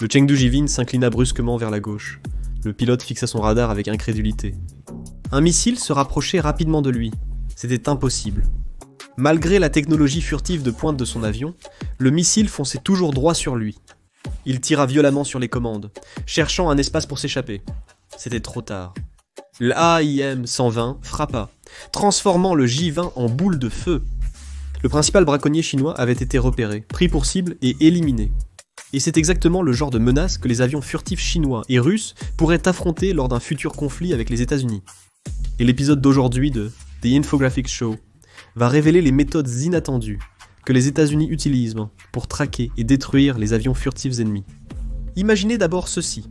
Le Chengdu Jivin s'inclina brusquement vers la gauche. Le pilote fixa son radar avec incrédulité. Un missile se rapprochait rapidement de lui. C'était impossible. Malgré la technologie furtive de pointe de son avion, le missile fonçait toujours droit sur lui. Il tira violemment sur les commandes, cherchant un espace pour s'échapper. C'était trop tard. L'AIM-120 frappa, transformant le J-20 en boule de feu. Le principal braconnier chinois avait été repéré, pris pour cible et éliminé. Et c'est exactement le genre de menace que les avions furtifs chinois et russes pourraient affronter lors d'un futur conflit avec les États-Unis. Et l'épisode d'aujourd'hui de The Infographics Show va révéler les méthodes inattendues que les États-Unis utilisent pour traquer et détruire les avions furtifs ennemis. Imaginez d'abord ceci.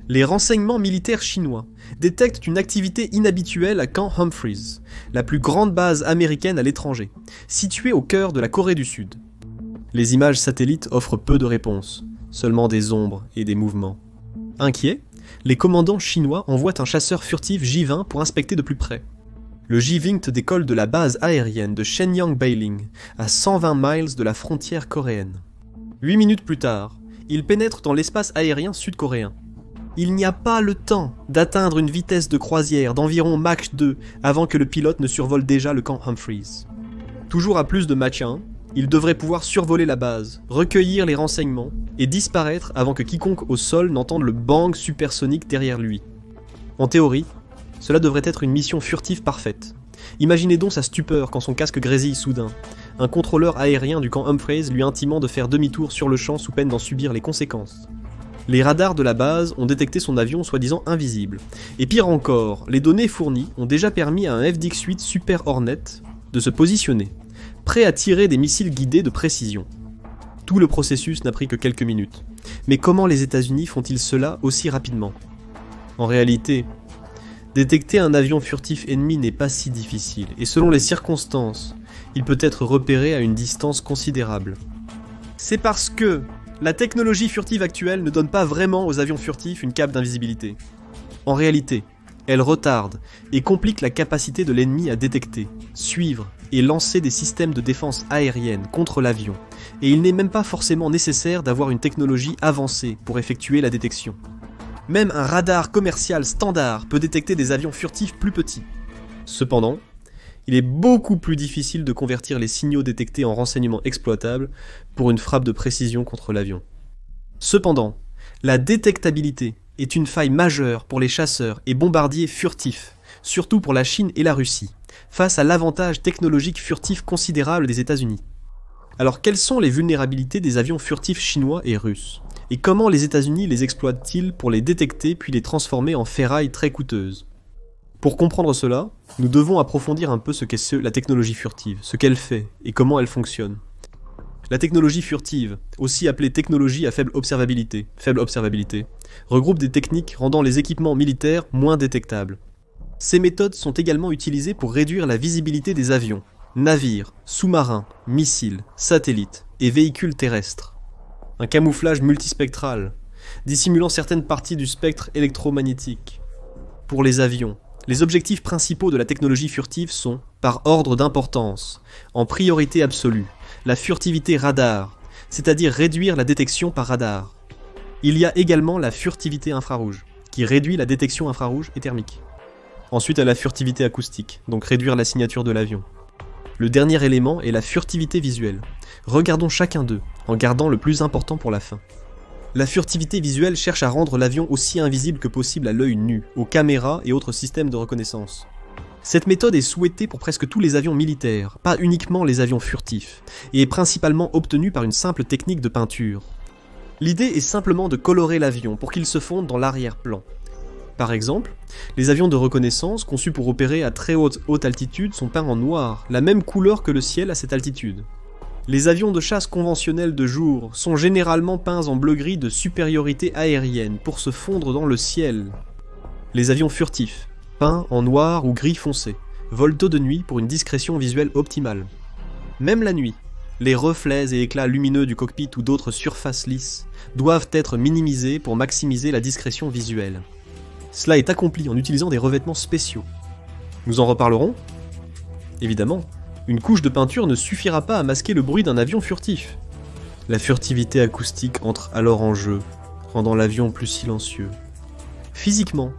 Les renseignements militaires chinois détectent une activité inhabituelle à Camp Humphreys, la plus grande base américaine à l'étranger, située au cœur de la Corée du Sud. Les images satellites offrent peu de réponses, seulement des ombres et des mouvements. Inquiets, les commandants chinois envoient un chasseur furtif J-20 pour inspecter de plus près. Le J-20 décolle de la base aérienne de Shenyang Bailing, à 120 miles de la frontière coréenne. 8 minutes plus tard, il pénètre dans l'espace aérien sud-coréen. Il n'y a pas le temps d'atteindre une vitesse de croisière d'environ Mach 2 avant que le pilote ne survole déjà le camp Humphreys. Toujours à plus de Mach 1, il devrait pouvoir survoler la base, recueillir les renseignements et disparaître avant que quiconque au sol n'entende le bang supersonique derrière lui. En théorie, cela devrait être une mission furtive parfaite. Imaginez donc sa stupeur quand son casque grésille soudain, un contrôleur aérien du camp Humphreys lui intimant de faire demi-tour sur le champ sous peine d'en subir les conséquences. Les radars de la base ont détecté son avion soi-disant invisible. Et pire encore, les données fournies ont déjà permis à un FDX-8 Super Hornet de se positionner, prêt à tirer des missiles guidés de précision. Tout le processus n'a pris que quelques minutes. Mais comment les États-Unis font-ils cela aussi rapidement ? En réalité, détecter un avion furtif ennemi n'est pas si difficile, et selon les circonstances, il peut être repéré à une distance considérable. C'est parce que la technologie furtive actuelle ne donne pas vraiment aux avions furtifs une cape d'invisibilité. En réalité, elle retarde et complique la capacité de l'ennemi à détecter, suivre et lancer des systèmes de défense aérienne contre l'avion, et il n'est même pas forcément nécessaire d'avoir une technologie avancée pour effectuer la détection. Même un radar commercial standard peut détecter des avions furtifs plus petits. Cependant, il est beaucoup plus difficile de convertir les signaux détectés en renseignements exploitables pour une frappe de précision contre l'avion. Cependant, la détectabilité est une faille majeure pour les chasseurs et bombardiers furtifs, surtout pour la Chine et la Russie, face à l'avantage technologique furtif considérable des États-Unis. Alors quelles sont les vulnérabilités des avions furtifs chinois et russes ? Et comment les États-Unis les exploitent-ils pour les détecter puis les transformer en ferraille très coûteuse ? Pour comprendre cela, nous devons approfondir un peu ce qu'est la technologie furtive, ce qu'elle fait et comment elle fonctionne. La technologie furtive, aussi appelée technologie à faible observabilité, regroupe des techniques rendant les équipements militaires moins détectables. Ces méthodes sont également utilisées pour réduire la visibilité des avions, navires, sous-marins, missiles, satellites et véhicules terrestres. Un camouflage multispectral, dissimulant certaines parties du spectre électromagnétique. Pour les avions, les objectifs principaux de la technologie furtive sont, par ordre d'importance, en priorité absolue, la furtivité radar, c'est-à-dire réduire la détection par radar. Il y a également la furtivité infrarouge, qui réduit la détection infrarouge et thermique. Ensuite, à la furtivité acoustique, donc réduire la signature de l'avion. Le dernier élément est la furtivité visuelle. Regardons chacun d'eux, en gardant le plus important pour la fin. La furtivité visuelle cherche à rendre l'avion aussi invisible que possible à l'œil nu, aux caméras et autres systèmes de reconnaissance. Cette méthode est souhaitée pour presque tous les avions militaires, pas uniquement les avions furtifs, et est principalement obtenue par une simple technique de peinture. L'idée est simplement de colorer l'avion pour qu'il se fonde dans l'arrière-plan. Par exemple, les avions de reconnaissance conçus pour opérer à très haute altitude sont peints en noir, la même couleur que le ciel à cette altitude. Les avions de chasse conventionnels de jour sont généralement peints en bleu-gris de supériorité aérienne pour se fondre dans le ciel. Les avions furtifs, peints en noir ou gris foncé, volent tôt de nuit pour une discrétion visuelle optimale. Même la nuit, les reflets et éclats lumineux du cockpit ou d'autres surfaces lisses doivent être minimisés pour maximiser la discrétion visuelle. Cela est accompli en utilisant des revêtements spéciaux. Nous en reparlerons ? Évidemment, une couche de peinture ne suffira pas à masquer le bruit d'un avion furtif. La furtivité acoustique entre alors en jeu, rendant l'avion plus silencieux. Physiquement,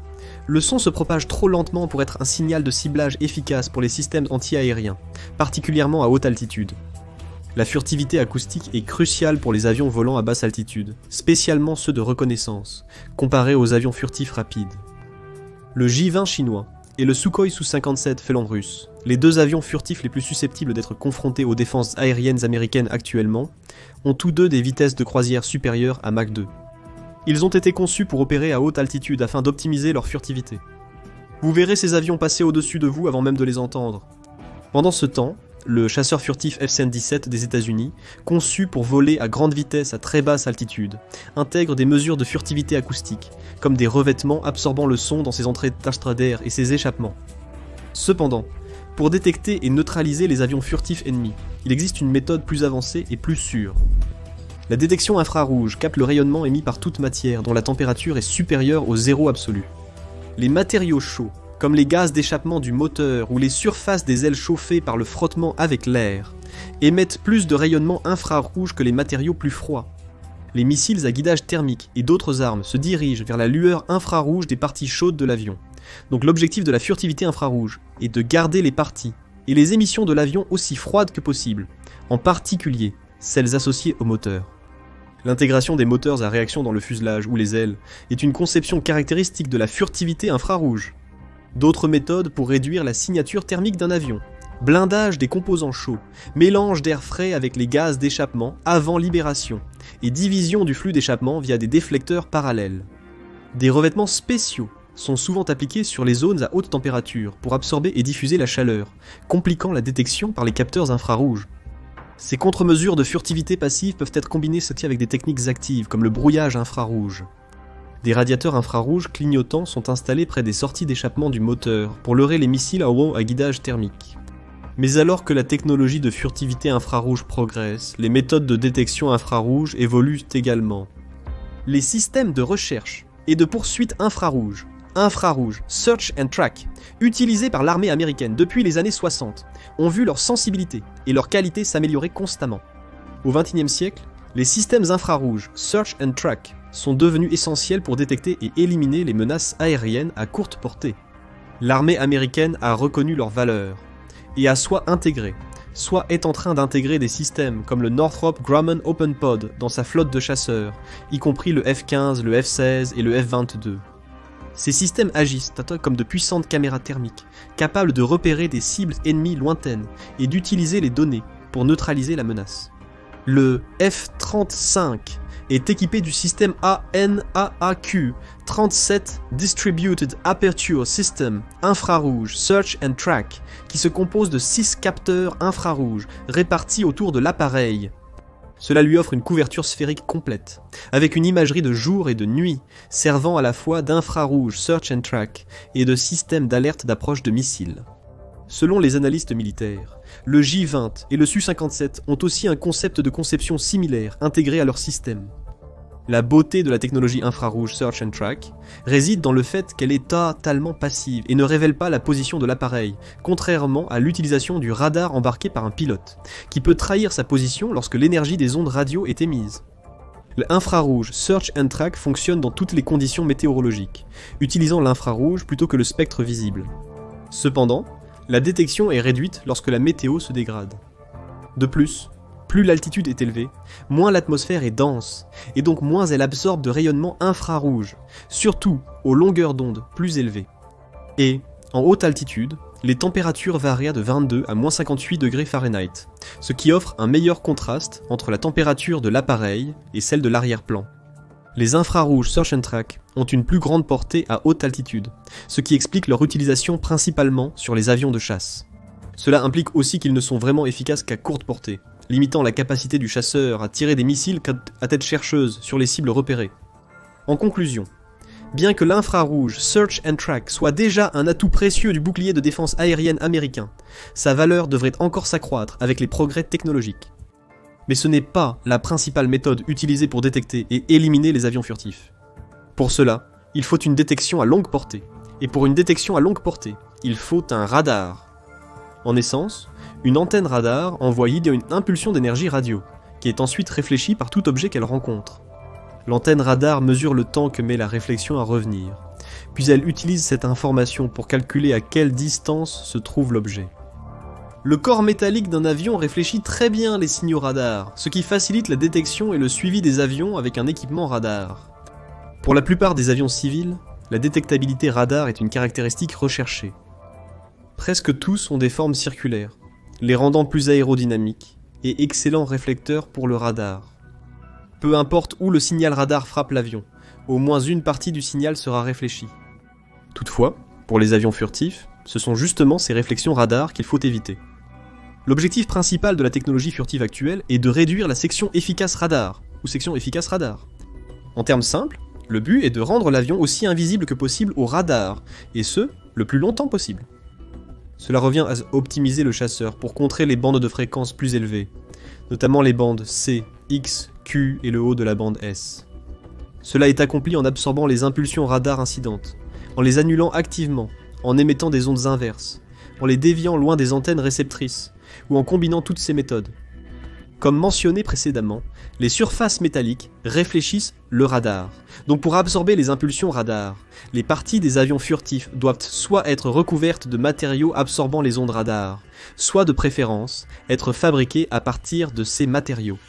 le son se propage trop lentement pour être un signal de ciblage efficace pour les systèmes anti-aériens, particulièrement à haute altitude. La furtivité acoustique est cruciale pour les avions volant à basse altitude, spécialement ceux de reconnaissance, comparés aux avions furtifs rapides. Le J-20 chinois et le Sukhoi Su-57 Phélan russe, les deux avions furtifs les plus susceptibles d'être confrontés aux défenses aériennes américaines actuellement, ont tous deux des vitesses de croisière supérieures à Mach 2. Ils ont été conçus pour opérer à haute altitude afin d'optimiser leur furtivité. Vous verrez ces avions passer au-dessus de vous avant même de les entendre. Pendant ce temps, le chasseur furtif F-117 des États-Unis, conçu pour voler à grande vitesse à très basse altitude, intègre des mesures de furtivité acoustique, comme des revêtements absorbant le son dans ses entrées d'air et ses échappements. Cependant, pour détecter et neutraliser les avions furtifs ennemis, il existe une méthode plus avancée et plus sûre. La détection infrarouge capte le rayonnement émis par toute matière dont la température est supérieure au zéro absolu. Les matériaux chauds, comme les gaz d'échappement du moteur ou les surfaces des ailes chauffées par le frottement avec l'air, émettent plus de rayonnement infrarouge que les matériaux plus froids. Les missiles à guidage thermique et d'autres armes se dirigent vers la lueur infrarouge des parties chaudes de l'avion. Donc l'objectif de la furtivité infrarouge est de garder les parties et les émissions de l'avion aussi froides que possible, en particulier celles associées au moteur. L'intégration des moteurs à réaction dans le fuselage ou les ailes est une conception caractéristique de la furtivité infrarouge. D'autres méthodes pour réduire la signature thermique d'un avion. Blindage des composants chauds, mélange d'air frais avec les gaz d'échappement avant libération, et division du flux d'échappement via des déflecteurs parallèles. Des revêtements spéciaux sont souvent appliqués sur les zones à haute température pour absorber et diffuser la chaleur, compliquant la détection par les capteurs infrarouges. Ces contre-mesures de furtivité passive peuvent être combinées avec des techniques actives comme le brouillage infrarouge. Des radiateurs infrarouges clignotants sont installés près des sorties d'échappement du moteur pour leurrer les missiles à guidage thermique. Mais alors que la technologie de furtivité infrarouge progresse, les méthodes de détection infrarouge évoluent également. Les systèmes de recherche et de poursuite infrarouge, Search and Track, utilisés par l'armée américaine depuis les années 60, ont vu leur sensibilité et leur qualité s'améliorer constamment. Au XXIe siècle, les systèmes infrarouges Search and Track sont devenus essentiels pour détecter et éliminer les menaces aériennes à courte portée. L'armée américaine a reconnu leur valeur et a soit intégré, soit est en train d'intégrer des systèmes comme le Northrop Grumman Open Pod dans sa flotte de chasseurs, y compris le F-15, le F-16 et le F-22. Ces systèmes agissent comme de puissantes caméras thermiques, capables de repérer des cibles ennemies lointaines et d'utiliser les données pour neutraliser la menace. Le F-35 est équipé du système ANAAQ 37 Distributed Aperture System infrarouge Search and Track qui se compose de 6 capteurs infrarouges répartis autour de l'appareil. Cela lui offre une couverture sphérique complète, avec une imagerie de jour et de nuit, servant à la fois d'infrarouge Search and Track et de système d'alerte d'approche de missiles. Selon les analystes militaires, le J-20 et le Su-57 ont aussi un concept de conception similaire intégré à leur système. La beauté de la technologie infrarouge Search and Track réside dans le fait qu'elle est totalement passive et ne révèle pas la position de l'appareil, contrairement à l'utilisation du radar embarqué par un pilote, qui peut trahir sa position lorsque l'énergie des ondes radio est émise. L'infrarouge Search and Track fonctionne dans toutes les conditions météorologiques, utilisant l'infrarouge plutôt que le spectre visible. Cependant, la détection est réduite lorsque la météo se dégrade. De plus, plus l'altitude est élevée, moins l'atmosphère est dense, et donc moins elle absorbe de rayonnement infrarouge, surtout aux longueurs d'onde plus élevées. Et, en haute altitude, les températures varient de 22 à -58 degrés Fahrenheit, ce qui offre un meilleur contraste entre la température de l'appareil et celle de l'arrière-plan. Les infrarouges Search and Track ont une plus grande portée à haute altitude, ce qui explique leur utilisation principalement sur les avions de chasse. Cela implique aussi qu'ils ne sont vraiment efficaces qu'à courte portée, limitant la capacité du chasseur à tirer des missiles à tête chercheuse sur les cibles repérées. En conclusion, bien que l'infrarouge Search and Track soit déjà un atout précieux du bouclier de défense aérienne américain, sa valeur devrait encore s'accroître avec les progrès technologiques. Mais ce n'est pas la principale méthode utilisée pour détecter et éliminer les avions furtifs. Pour cela, il faut une détection à longue portée, et pour une détection à longue portée, il faut un radar. En essence, une antenne radar envoie une impulsion d'énergie radio, qui est ensuite réfléchie par tout objet qu'elle rencontre. L'antenne radar mesure le temps que met la réflexion à revenir, puis elle utilise cette information pour calculer à quelle distance se trouve l'objet. Le corps métallique d'un avion réfléchit très bien les signaux radar, ce qui facilite la détection et le suivi des avions avec un équipement radar. Pour la plupart des avions civils, la détectabilité radar est une caractéristique recherchée. Presque tous ont des formes circulaires, les rendant plus aérodynamiques, et excellents réflecteurs pour le radar. Peu importe où le signal radar frappe l'avion, au moins une partie du signal sera réfléchie. Toutefois, pour les avions furtifs, ce sont justement ces réflexions radar qu'il faut éviter. L'objectif principal de la technologie furtive actuelle est de réduire la section efficace radar, ou section efficace radar. En termes simples, le but est de rendre l'avion aussi invisible que possible au radar, et ce, le plus longtemps possible. Cela revient à optimiser le chasseur pour contrer les bandes de fréquences plus élevées, notamment les bandes C, X, Q et le haut de la bande S. Cela est accompli en absorbant les impulsions radar incidentes, en les annulant activement, en émettant des ondes inverses, en les déviant loin des antennes réceptrices, ou en combinant toutes ces méthodes. Comme mentionné précédemment, les surfaces métalliques réfléchissent le radar. Donc pour absorber les impulsions radar, les parties des avions furtifs doivent soit être recouvertes de matériaux absorbant les ondes radar, soit de préférence être fabriquées à partir de ces matériaux.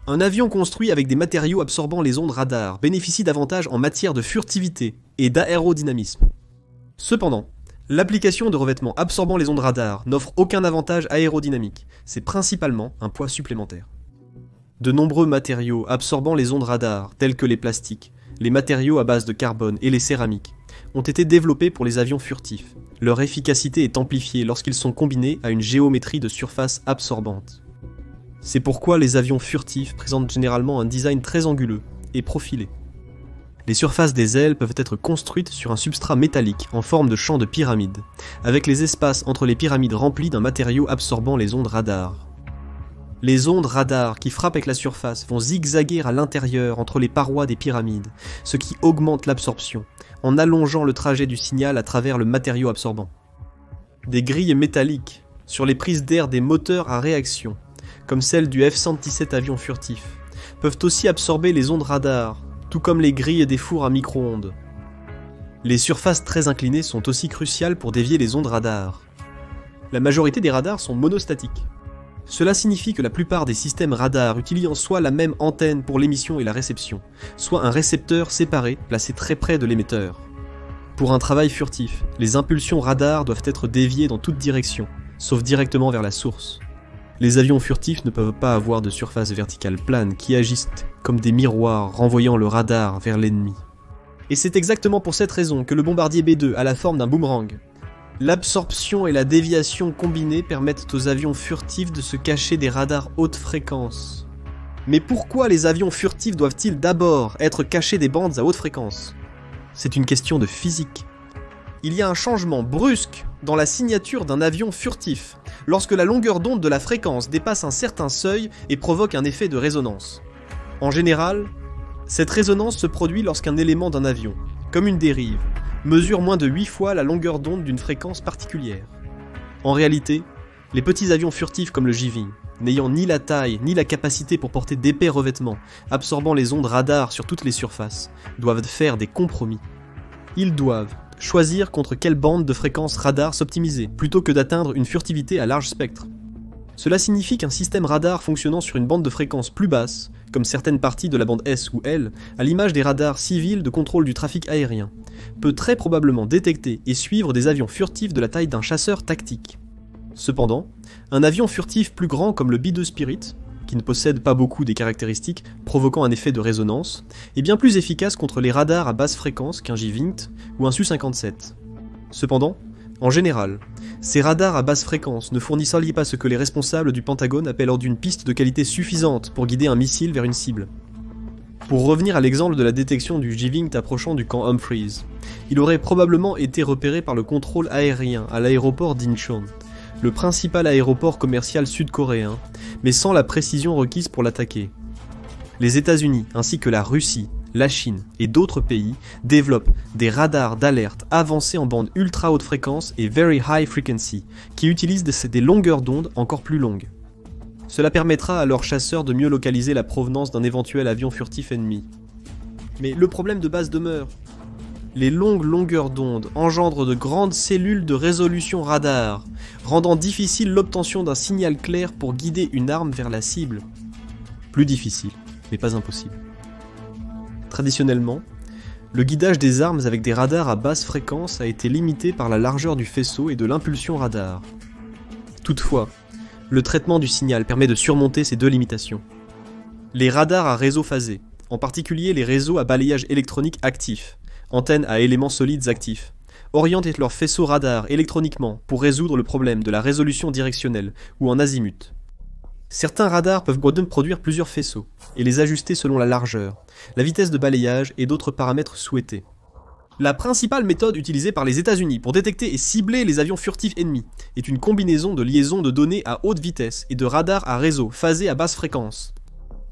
Un avion construit avec des matériaux absorbant les ondes radar bénéficie d'avantages en matière de furtivité et d'aérodynamisme. Cependant, l'application de revêtements absorbant les ondes radar n'offre aucun avantage aérodynamique, c'est principalement un poids supplémentaire. De nombreux matériaux absorbant les ondes radar, tels que les plastiques, les matériaux à base de carbone et les céramiques, ont été développés pour les avions furtifs. Leur efficacité est amplifiée lorsqu'ils sont combinés à une géométrie de surface absorbante. C'est pourquoi les avions furtifs présentent généralement un design très anguleux et profilé. Les surfaces des ailes peuvent être construites sur un substrat métallique en forme de champ de pyramide, avec les espaces entre les pyramides remplis d'un matériau absorbant les ondes radar. Les ondes radar qui frappent avec la surface vont zigzaguer à l'intérieur entre les parois des pyramides, ce qui augmente l'absorption, en allongeant le trajet du signal à travers le matériau absorbant. Des grilles métalliques sur les prises d'air des moteurs à réaction, comme celle du F-117 avion furtif, peuvent aussi absorber les ondes radar, tout comme les grilles des fours à micro-ondes. Les surfaces très inclinées sont aussi cruciales pour dévier les ondes radar. La majorité des radars sont monostatiques. Cela signifie que la plupart des systèmes radars utilisent soit la même antenne pour l'émission et la réception, soit un récepteur séparé placé très près de l'émetteur. Pour un travail furtif, les impulsions radar doivent être déviées dans toutes directions, sauf directement vers la source. Les avions furtifs ne peuvent pas avoir de surface verticale plane qui agissent comme des miroirs renvoyant le radar vers l'ennemi. Et c'est exactement pour cette raison que le bombardier B-2 a la forme d'un boomerang. L'absorption et la déviation combinées permettent aux avions furtifs de se cacher des radars haute fréquence. Mais pourquoi les avions furtifs doivent-ils d'abord être cachés des bandes à haute fréquence? C'est une question de physique. Il y a un changement brusque dans la signature d'un avion furtif, lorsque la longueur d'onde de la fréquence dépasse un certain seuil et provoque un effet de résonance. En général, cette résonance se produit lorsqu'un élément d'un avion, comme une dérive, mesure moins de 8 fois la longueur d'onde d'une fréquence particulière. En réalité, les petits avions furtifs comme le J-Wing, n'ayant ni la taille ni la capacité pour porter d'épais revêtements, absorbant les ondes radar sur toutes les surfaces, doivent faire des compromis. Ils doivent choisir contre quelle bande de fréquence radar s'optimiser, plutôt que d'atteindre une furtivité à large spectre. Cela signifie qu'un système radar fonctionnant sur une bande de fréquence plus basse, comme certaines parties de la bande S ou L, à l'image des radars civils de contrôle du trafic aérien, peut très probablement détecter et suivre des avions furtifs de la taille d'un chasseur tactique. Cependant, un avion furtif plus grand comme le B-2 Spirit, qui ne possède pas beaucoup des caractéristiques provoquant un effet de résonance, est bien plus efficace contre les radars à basse fréquence qu'un J-Wing ou un Su-57. Cependant, en général, ces radars à basse fréquence ne fournissent pas ce que les responsables du Pentagone appellent lors d'une piste de qualité suffisante pour guider un missile vers une cible. Pour revenir à l'exemple de la détection du J-Wing approchant du camp Humphreys, il aurait probablement été repéré par le contrôle aérien à l'aéroport d'Incheon, le principal aéroport commercial sud-coréen, mais sans la précision requise pour l'attaquer. Les États-Unis ainsi que la Russie, la Chine et d'autres pays développent des radars d'alerte avancés en bande ultra haute fréquence et very high frequency, qui utilisent des longueurs d'onde encore plus longues. Cela permettra à leurs chasseurs de mieux localiser la provenance d'un éventuel avion furtif ennemi. Mais le problème de base demeure. Les longues longueurs d'onde engendrent de grandes cellules de résolution radar, rendant difficile l'obtention d'un signal clair pour guider une arme vers la cible. Plus difficile, mais pas impossible. Traditionnellement, le guidage des armes avec des radars à basse fréquence a été limité par la largeur du faisceau et de l'impulsion radar. Toutefois, le traitement du signal permet de surmonter ces deux limitations. Les radars à réseau phasé, en particulier les réseaux à balayage électronique actif, antennes à éléments solides actifs, orientent leurs faisceaux radar électroniquement pour résoudre le problème de la résolution directionnelle ou en azimut. Certains radars peuvent produire plusieurs faisceaux et les ajuster selon la largeur, la vitesse de balayage et d'autres paramètres souhaités. La principale méthode utilisée par les États-Unis pour détecter et cibler les avions furtifs ennemis est une combinaison de liaisons de données à haute vitesse et de radars à réseau phasés à basse fréquence.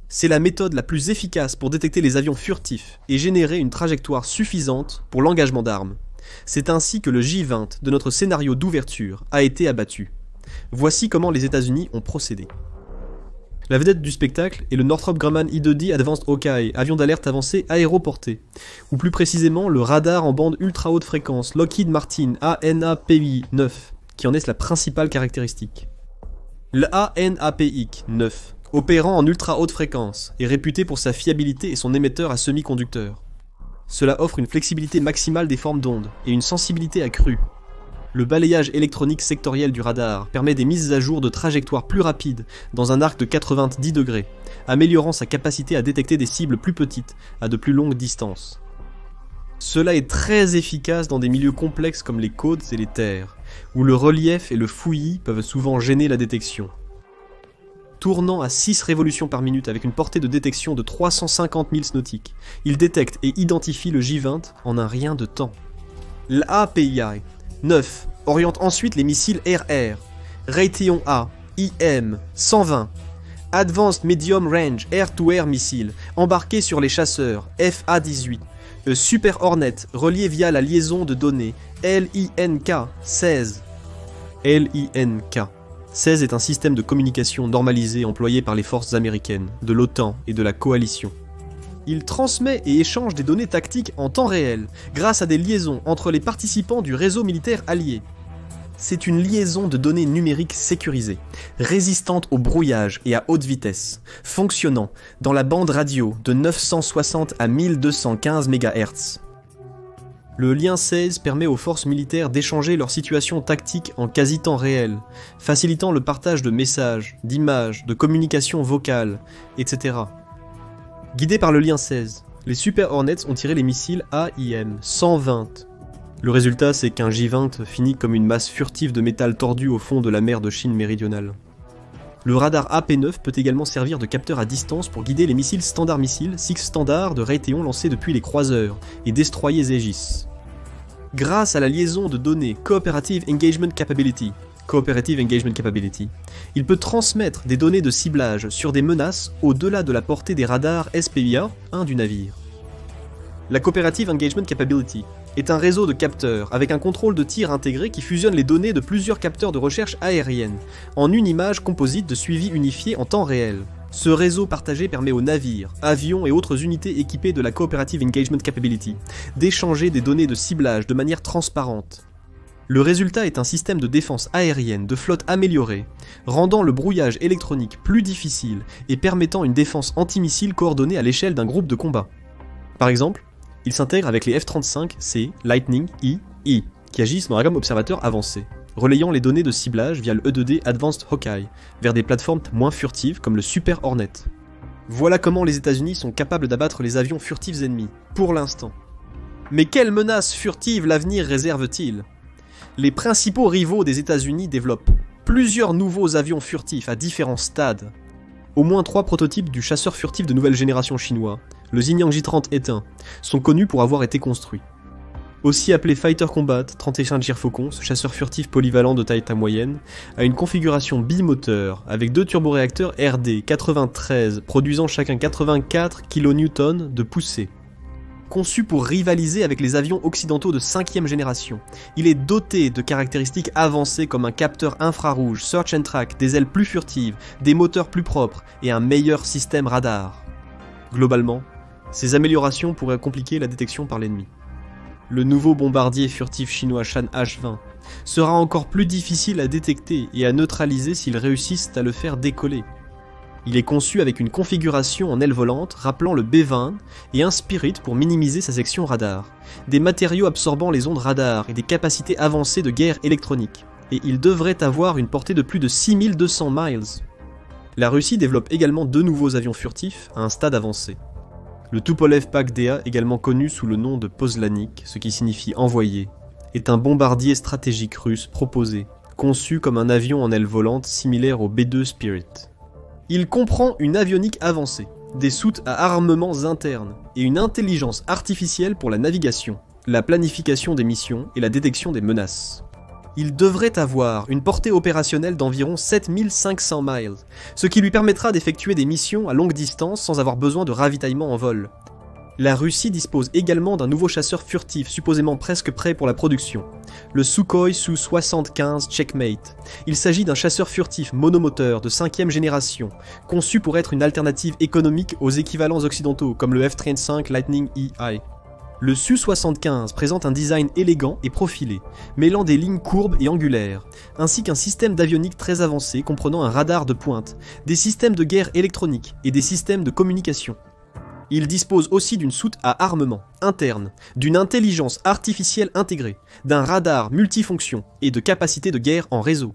C'est la méthode la plus efficace pour détecter les avions furtifs et générer une trajectoire suffisante pour l'engagement d'armes. C'est ainsi que le J-20 de notre scénario d'ouverture a été abattu. Voici comment les États-Unis ont procédé. La vedette du spectacle est le Northrop Grumman E-2D Advanced Hawkeye, avion d'alerte avancé aéroporté, ou plus précisément le radar en bande ultra haute fréquence Lockheed Martin ANAPI-9, qui en est la principale caractéristique. Le ANAPI-9, opérant en ultra haute fréquence, est réputé pour sa fiabilité et son émetteur à semi-conducteur. Cela offre une flexibilité maximale des formes d'ondes et une sensibilité accrue. Le balayage électronique sectoriel du radar permet des mises à jour de trajectoires plus rapides dans un arc de 90 degrés, améliorant sa capacité à détecter des cibles plus petites à de plus longues distances. Cela est très efficace dans des milieux complexes comme les côtes et les terres, où le relief et le fouillis peuvent souvent gêner la détection. Tournant à 6 révolutions par minute avec une portée de détection de 350 000 nautiques, il détecte et identifie le J-20 en un rien de temps. L'API 9 oriente ensuite les missiles RR, Raytheon A, IM, 120, Advanced Medium Range Air-to-Air Missile, embarqués sur les chasseurs FA-18, Super Hornet, relié via la liaison de données LINK-16. LINK-16 est un système de communication normalisé employé par les forces américaines, de l'OTAN et de la coalition. Il transmet et échange des données tactiques en temps réel, grâce à des liaisons entre les participants du réseau militaire allié. C'est une liaison de données numériques sécurisée, résistante au brouillage et à haute vitesse, fonctionnant dans la bande radio de 960 à 1215 MHz. Le lien 16 permet aux forces militaires d'échanger leur situation tactique en quasi-temps réel, facilitant le partage de messages, d'images, de communications vocales, etc. Guidés par le lien 16, les Super Hornets ont tiré les missiles AIM 120. Le résultat, c'est qu'un J-20 finit comme une masse furtive de métal tordu au fond de la mer de Chine méridionale. Le radar AP-9 peut également servir de capteur à distance pour guider les missiles Standard-Missiles, Six Standard de Raytheon lancés depuis les croiseurs et destroyers Aegis. Grâce à la liaison de données Cooperative Engagement Capability, il peut transmettre des données de ciblage sur des menaces au-delà de la portée des radars SPIA-1 du navire. La Cooperative Engagement Capability est un réseau de capteurs avec un contrôle de tir intégré qui fusionne les données de plusieurs capteurs de recherche aérienne en une image composite de suivi unifié en temps réel. Ce réseau partagé permet aux navires, avions et autres unités équipées de la Cooperative Engagement Capability d'échanger des données de ciblage de manière transparente. Le résultat est un système de défense aérienne de flotte amélioré, rendant le brouillage électronique plus difficile et permettant une défense antimissile coordonnée à l'échelle d'un groupe de combat. Par exemple, il s'intègre avec les F-35C Lightning II, qui agissent dans la gamme observateur avancé, relayant les données de ciblage via le E-2D Advanced Hawkeye vers des plateformes moins furtives comme le Super Hornet. Voilà comment les États-Unis sont capables d'abattre les avions furtifs ennemis, pour l'instant. Mais quelles menaces furtives l'avenir réserve-t-il ? Les principaux rivaux des États-Unis développent plusieurs nouveaux avions furtifs à différents stades. Au moins 3 prototypes du chasseur furtif de nouvelle génération chinois, le Xinjiang J-30 éteint, sont connus pour avoir été construits. Aussi appelé Fighter Combat 31 Gyrfaucon, ce chasseur furtif polyvalent de taille moyenne, a une configuration bimoteur avec 2 turboréacteurs RD 93 produisant chacun 84 kN de poussée. Conçu pour rivaliser avec les avions occidentaux de 5e génération, il est doté de caractéristiques avancées comme un capteur infrarouge, search and track, des ailes plus furtives, des moteurs plus propres et un meilleur système radar. Globalement, Ces améliorations pourraient compliquer la détection par l'ennemi. Le nouveau bombardier furtif chinois Shan H-20 sera encore plus difficile à détecter et à neutraliser s'ils réussissent à le faire décoller. Il est conçu avec une configuration en aile volante rappelant le B-20 et un Spirit pour minimiser sa section radar, des matériaux absorbant les ondes radar et des capacités avancées de guerre électronique, et il devrait avoir une portée de plus de 6200 miles. La Russie développe également 2 nouveaux avions furtifs à un stade avancé. Le Tupolev Pak-DA, également connu sous le nom de Pozlanik, ce qui signifie envoyé, est un bombardier stratégique russe proposé, conçu comme un avion en aile volante similaire au B-2 Spirit. Il comprend une avionique avancée, des soutes à armements internes et une intelligence artificielle pour la navigation, la planification des missions et la détection des menaces. Il devrait avoir une portée opérationnelle d'environ 7500 miles, ce qui lui permettra d'effectuer des missions à longue distance sans avoir besoin de ravitaillement en vol. La Russie dispose également d'un nouveau chasseur furtif supposément presque prêt pour la production, le Sukhoi Su-75 Checkmate. Il s'agit d'un chasseur furtif monomoteur de 5e génération, conçu pour être une alternative économique aux équivalents occidentaux comme le F-35 Lightning EI. Le Su-75 présente un design élégant et profilé, mêlant des lignes courbes et angulaires, ainsi qu'un système d'avionique très avancé comprenant un radar de pointe, des systèmes de guerre électronique et des systèmes de communication. Il dispose aussi d'une soute à armement interne, d'une intelligence artificielle intégrée, d'un radar multifonction et de capacités de guerre en réseau.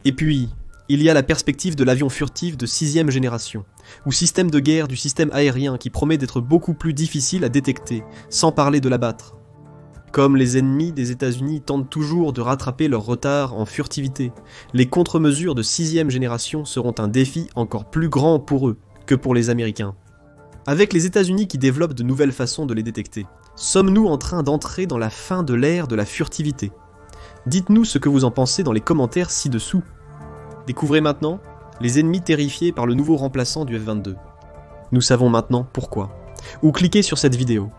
Et puis, il y a la perspective de l'avion furtif de 6e génération, ou système de guerre du système aérien qui promet d'être beaucoup plus difficile à détecter, sans parler de l'abattre. Comme les ennemis des États-Unis tentent toujours de rattraper leur retard en furtivité, les contre-mesures de 6e génération seront un défi encore plus grand pour eux que pour les Américains. Avec les États-Unis qui développent de nouvelles façons de les détecter, sommes-nous en train d'entrer dans la fin de l'ère de la furtivité? Dites-nous ce que vous en pensez dans les commentaires ci-dessous. Découvrez maintenant les ennemis terrifiés par le nouveau remplaçant du F-22. Nous savons maintenant pourquoi. Ou cliquez sur cette vidéo.